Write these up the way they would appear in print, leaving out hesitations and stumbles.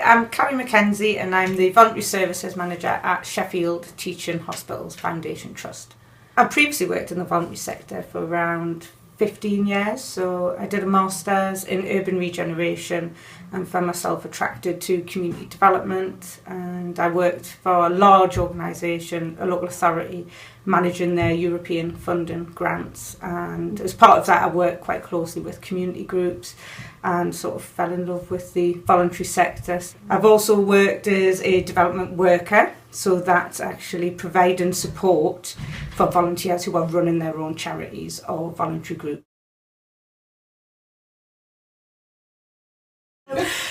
I'm Carrie McKenzie and I'm the Voluntary Services Manager at Sheffield Teaching Hospitals Foundation Trust. I previously worked in the voluntary sector for around 15 years, so I did a Master's in Urban Regeneration and found myself attracted to community development, and I worked for a large organisation, a local authority, managing their European funding grants, and as part of that I worked quite closely with community groups and sort of fell in love with the voluntary sector. I've also worked as a development worker, so that's actually providing support for volunteers who are running their own charities or voluntary groups.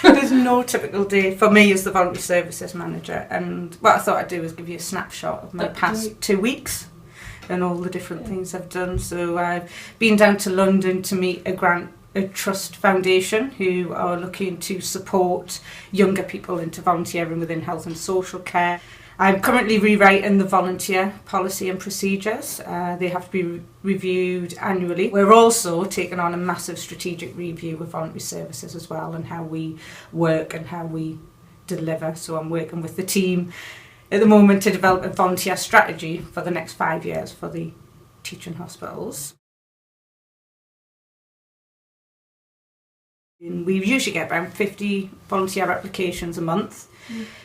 There's no typical day for me as the Voluntary Services Manager, and what I thought I'd do was give you a snapshot of my past 2 weeks and all the different things I've done. So I've been down to London to meet a trust foundation who are looking to support younger people into volunteering within health and social care. I'm currently rewriting the volunteer policy and procedures. They have to be reviewed annually. We're also taking on a massive strategic review of voluntary services as well, and how we work and how we deliver. So I'm working with the team at the moment to develop a volunteer strategy for the next 5 years for the teaching hospitals. We usually get around 50 volunteer applications a month.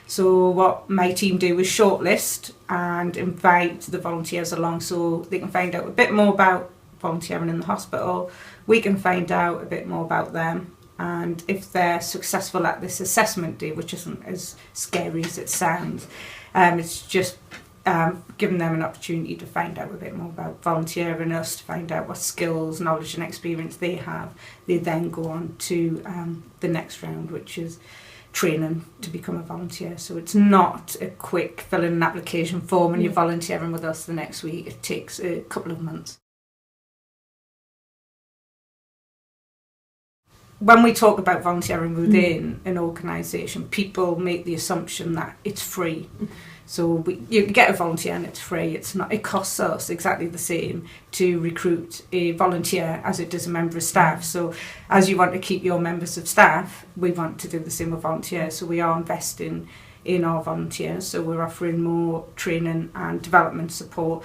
So what my team do is shortlist and invite the volunteers along so they can find out a bit more about volunteering in the hospital. We can find out a bit more about them, and if they're successful at this assessment day, which isn't as scary as it sounds, it's just giving them an opportunity to find out a bit more about volunteering, us to find out what skills, knowledge and experience they have. They then go on to the next round, which is training to become a volunteer. So it's not a quick fill in an application form and you're volunteering with us the next week. It takes a couple of months. When we talk about volunteering within an organisation, people make the assumption that it's free. So you get a volunteer and it's free. It's not. It costs us exactly the same to recruit a volunteer as it does a member of staff. So as you want to keep your members of staff, we want to do the same with volunteers. So we are investing in our volunteers. So we're offering more training and development support,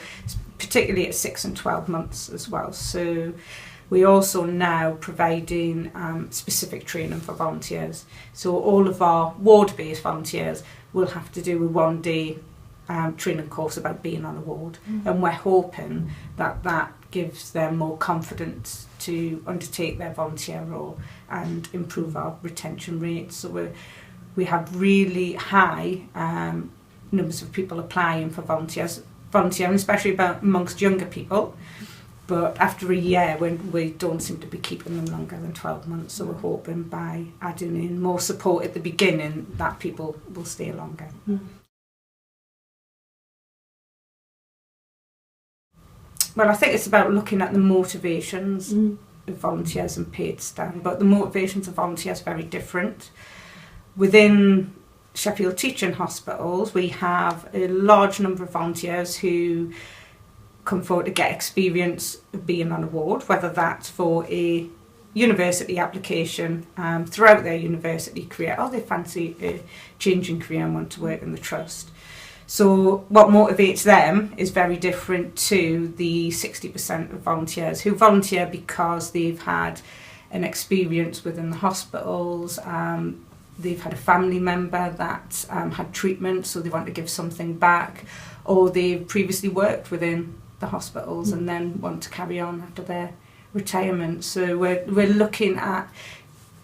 particularly at 6 and 12 months as well. So we're also now providing specific training for volunteers. So all of our ward-based volunteers will have to do a 1-day training course about being on a ward. And we're hoping that that gives them more confidence to undertake their volunteer role and improve our retention rates. So we have really high numbers of people applying for volunteering, especially amongst younger people. But after a year, we don't seem to be keeping them longer than 12 months, so we're hoping by adding in more support at the beginning that people will stay longer. Well, I think it's about looking at the motivations of volunteers and paid staff, but the motivations of volunteers are very different. Within Sheffield Teaching Hospitals, we have a large number of volunteers who come forward to get experience of being on a ward, whether that's for a university application throughout their university career, or they fancy a changing career and want to work in the trust. So what motivates them is very different to the 60% of volunteers who volunteer because they've had an experience within the hospitals, they've had a family member that had treatment, so they want to give something back, or they've previously worked within the hospitals and then want to carry on after their retirement. So we're looking at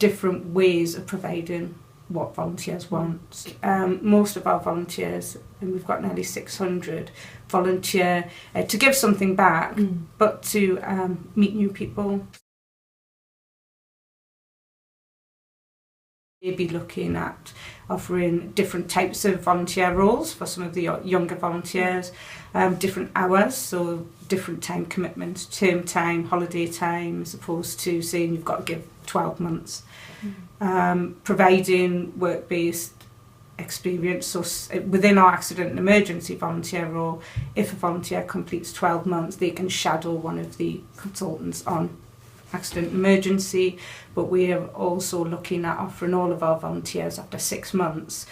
different ways of providing what volunteers want. Most of our volunteers, and we've got nearly 600, volunteer to give something back, but to meet new people. We'll be looking at offering different types of volunteer roles for some of the younger volunteers, different hours, so different time commitments, term time, holiday time, as opposed to saying you've got to give 12 months. Providing work-based experience, so within our accident and emergency volunteer role, if a volunteer completes 12 months, they can shadow one of the consultants on accident emergency, but we are also looking at offering all of our volunteers after 6 months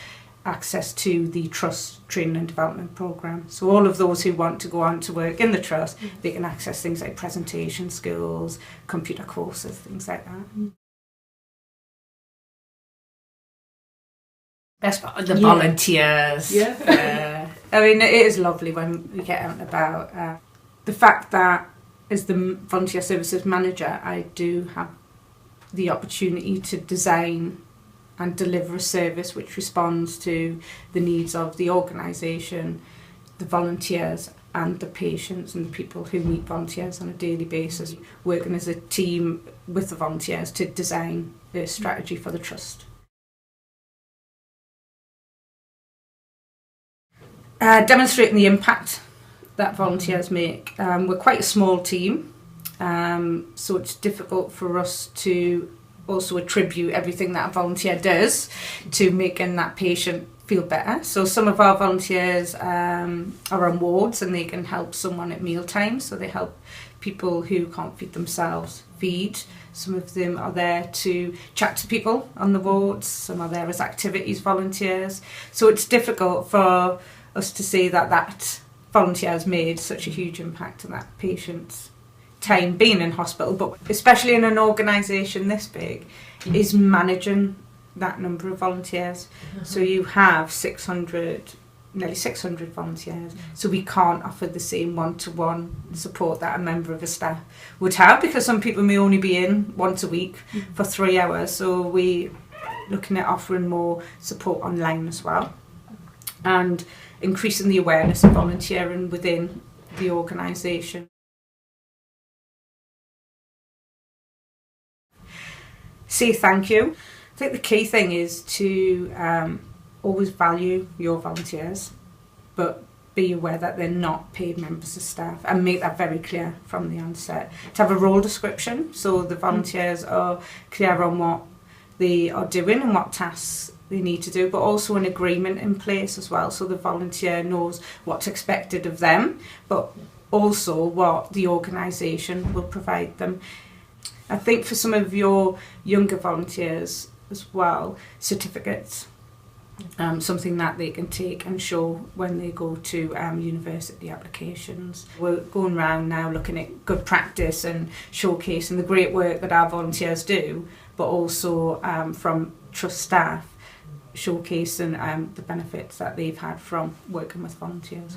access to the Trust Training and Development Programme. So all of those who want to go on to work in the Trust, they can access things like presentation skills, computer courses, things like that. Best part of the volunteers. Yeah. I mean, it is lovely when we get out and about. The fact that as the Volunteer Services Manager, I do have the opportunity to design and deliver a service which responds to the needs of the organisation, the volunteers and the patients and the people who meet volunteers on a daily basis, working as a team with the volunteers to design a strategy for the Trust. Demonstrating the impact that volunteers make. We're quite a small team, so it's difficult for us to also attribute everything that a volunteer does to making that patient feel better. So some of our volunteers are on wards and they can help someone at mealtime, so they help people who can't feed themselves feed. Some of them are there to chat to people on the wards, some are there as activities volunteers. So it's difficult for us to say that that volunteer has made such a huge impact on that patient's time being in hospital, but especially in an organisation this big, is managing that number of volunteers. So you have nearly 600 volunteers, so we can't offer the same one-to-one support that a member of a staff would have, because some people may only be in once a week for 3 hours, so we're looking at offering more support online as well, and increasing the awareness of volunteering within the organisation. Say thank you. I think the key thing is to always value your volunteers, but be aware that they're not paid members of staff, and make that very clear from the onset. To have a role description, so the volunteers are clear on what they are doing and what tasks they need to do, but also an agreement in place as well, so the volunteer knows what's expected of them, but also what the organisation will provide them. I think for some of your younger volunteers as well, certificates, something that they can take and show when they go to university applications. We're going around now looking at good practice and showcasing the great work that our volunteers do, but also from Trust staff, showcasing the benefits that they've had from working with volunteers.